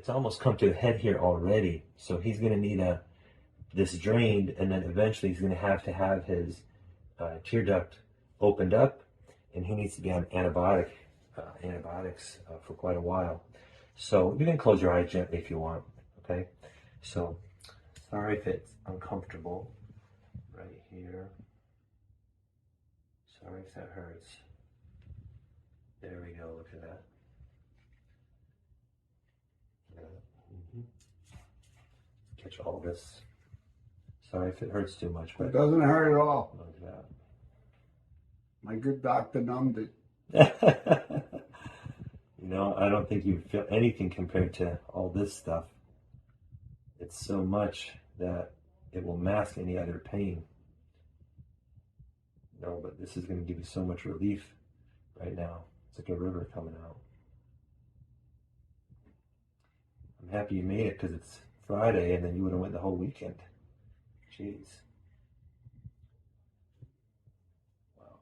It's almost come to a head here already. So he's going to need this drained, and then eventually he's going to have his tear duct opened up, and he needs to be on antibiotics for quite a while. So you can close your eyes gently if you want, okay? So sorry if it's uncomfortable right here. Sorry if that hurts. There we go, look at that. Catch all this. Sorry if it hurts too much, but it doesn't hurt at all. look at that. My good doctor numbed it. You know, I don't think you feel anything compared to all this stuff. It's so much that it will mask any other pain. No, but this is going to give you so much relief right now. It's like a river coming out. I'm happy you made it because it's Friday and then you would have went the whole weekend. Jeez. Wow.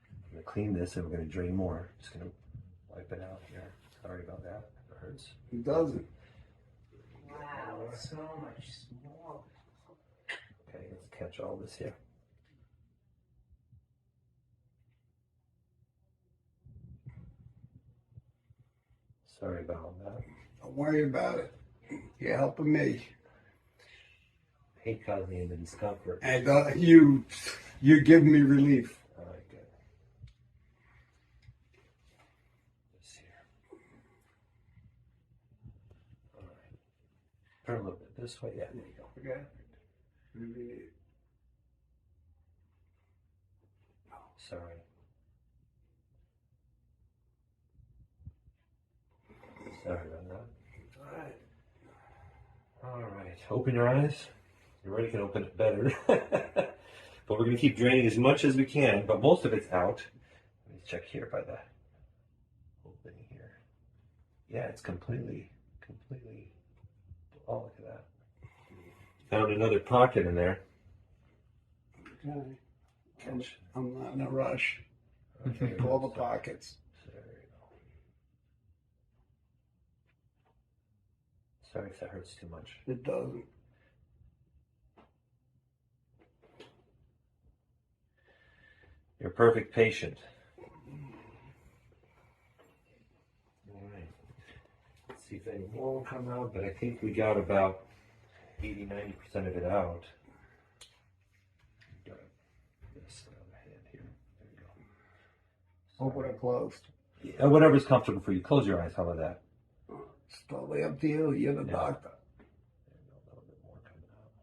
I'm going to clean this and we're going to drain more. Just going to wipe it out here. Sorry about that. It hurts. It doesn't. Wow, so much smaller. Okay, let's catch all this here. Sorry about all that. Don't worry about it. You're helping me. I hate causing you the discomfort. And you're giving me relief. All right, good. This here. All right. Turn a little bit this way. Yeah, there you go. Okay. Really. Sorry. Sorry about that. All right. All right. Open your eyes. You already can open it better. But we're going to keep draining as much as we can, but most of it's out. Let me check here by the opening here. Yeah, it's completely. Oh, look at that. Found another pocket in there. Okay. Catch. I'm not in a rush. Okay. All the pockets. There you go. Sorry if that hurts too much. It doesn't. You're a perfect patient. All right. Let's see if any more will come out, but I think we got about 80–90% of it out. Got this other hand here. There you go. Open or closed. Yeah, whatever's comfortable for you. Close your eyes. How about that? It's totally up to you. You're the doctor. There you go. A little bit more coming out.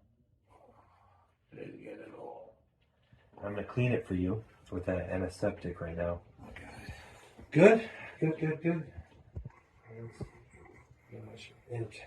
Didn't get it all. I'm going to clean it for you with that antiseptic right now. Okay. Good. Good. Too much ink.